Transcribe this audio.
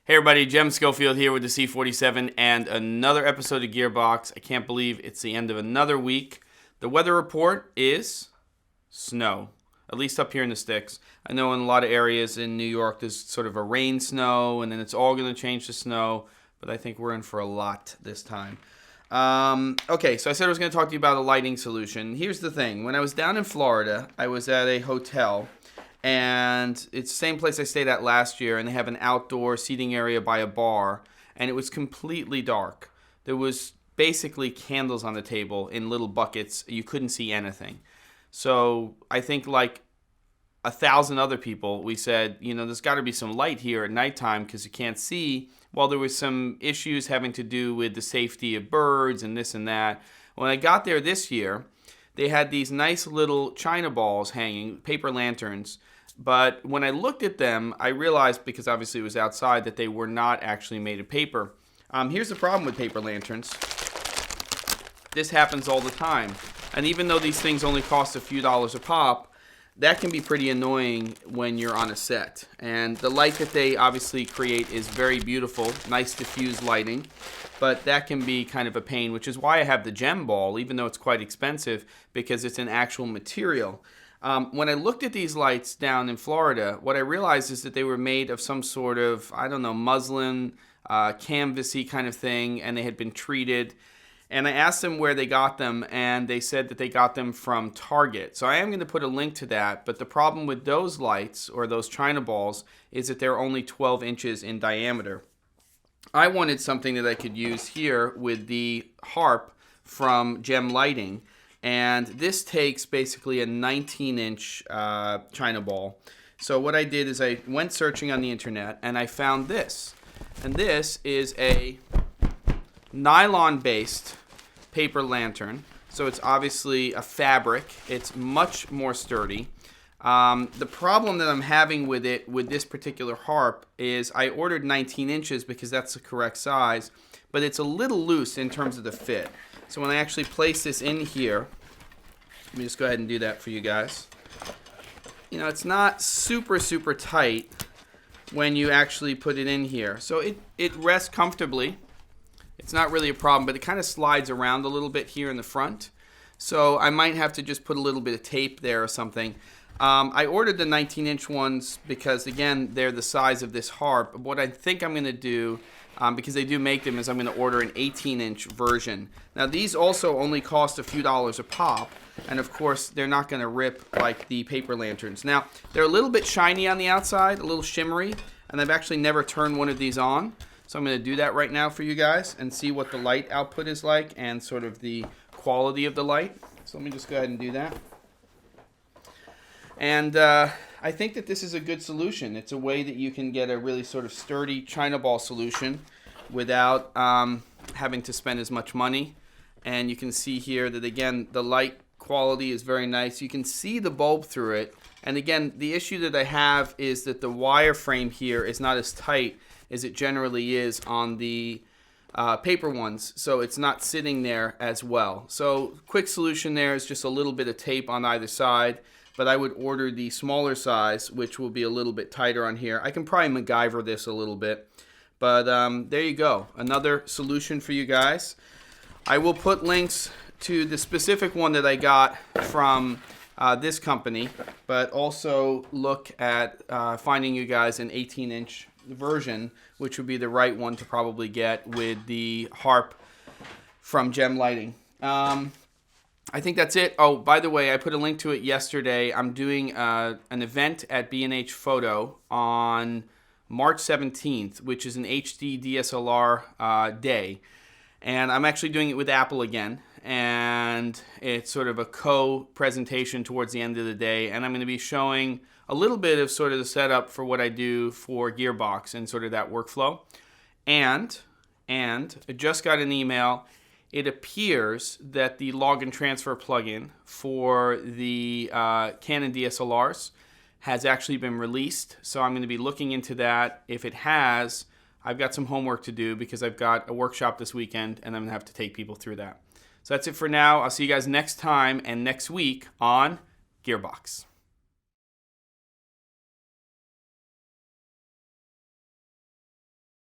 Hey everybody, Jem Schofield here with the C47 and another episode of Gearbox. I can't believe it's the end of another week. The weather report is snow, at least up here in the sticks. I know in a lot of areas in New York there's sort of a rain snow and then it's all going to change to snow, but I think we're in for a lot this time. Okay, so I said I was going to talk to you about a lighting solution. Here's the thing. When I was down in Florida, I was at a hotel. And it's the same place I stayed at last year, and they have an outdoor seating area by a bar, and it was completely dark. There was basically candles on the table in little buckets. You couldn't see anything. So I think like 1,000 other people, we said, you know, there's got to be some light here at nighttime because you can't see. Well, there was some issues having to do with the safety of birds and this and that. When I got there this year, they had these nice little China balls hanging, paper lanterns. But when I looked at them, I realized, because obviously it was outside, that they were not actually made of paper. Here's the problem with paper lanterns. This happens all the time. And even though these things only cost a few dollars a pop, that can be pretty annoying when you're on a set. And the light that they obviously create is very beautiful, nice diffused lighting. But that can be kind of a pain, which is why I have the gem ball, even though it's quite expensive, because it's an actual material. When I looked at these lights down in Florida, what I realized is that they were made of some sort of, I don't know, muslin, canvasy kind of thing, and they had been treated. And I asked them where they got them, and they said that they got them from Target. So I am going to put a link to that, but the problem with those lights, or those China balls, is that they're only 12 inches in diameter. I wanted something that I could use here with the harp from Gem Lighting. And this takes basically a 19-inch China ball. So what I did is I went searching on the internet and I found this. And this is a nylon-based paper lantern. So it's obviously a fabric. It's much more sturdy. The problem that I'm having with it, with this particular harp, is I ordered 19 inches because that's the correct size, but it's a little loose in terms of the fit. So when I actually place this in here, let me just go ahead and do that for you guys. You know, it's not super tight when you actually put it in here. So it rests comfortably. It's not really a problem, but it kind of slides around a little bit here in the front. So I might have to just put a little bit of tape there or something. I ordered the 19-inch ones because, again, they're the size of this harp. What I think I'm going to do, because they do make them, is I'm going to order an 18-inch version. Now, these also only cost a few dollars a pop, and of course, they're not going to rip like the paper lanterns. Now, they're a little bit shiny on the outside, a little shimmery, and I've actually never turned one of these on. So I'm going to do that right now for you guys and see what the light output is like and sort of the quality of the light. So let me just go ahead and do that. And I think that this is a good solution. It's a way that you can get a really sort of sturdy China ball solution without having to spend as much money. And you can see here that, again, the light quality is very nice. You can see the bulb through it. And again, the issue that I have is that the wire frame here is not as tight as it generally is on the paper ones. So it's not sitting there as well. So quick solution there is just a little bit of tape on either side. But I would order the smaller size, which will be a little bit tighter on here. I can probably MacGyver this a little bit. But there you go. Another solution for you guys. I will put links to the specific one that I got from this company, but also look at finding you guys an 18-inch version, which would be the right one to probably get with the harp from Gem Lighting. I think that's it. Oh, by the way, I put a link to it yesterday. I'm doing an event at B&H Photo on March 17th, which is an HD DSLR day. And I'm actually doing it with Apple again. And it's sort of a co-presentation towards the end of the day. And I'm going to be showing a little bit of sort of the setup for what I do for Gearbox and sort of that workflow. And I just got an email. It appears that the log and transfer plugin for the Canon DSLRs has actually been released. So I'm going to be looking into that. If it has, I've got some homework to do because I've got a workshop this weekend and I'm going to have to take people through that. So that's it for now. I'll see you guys next time and next week on Gearbox.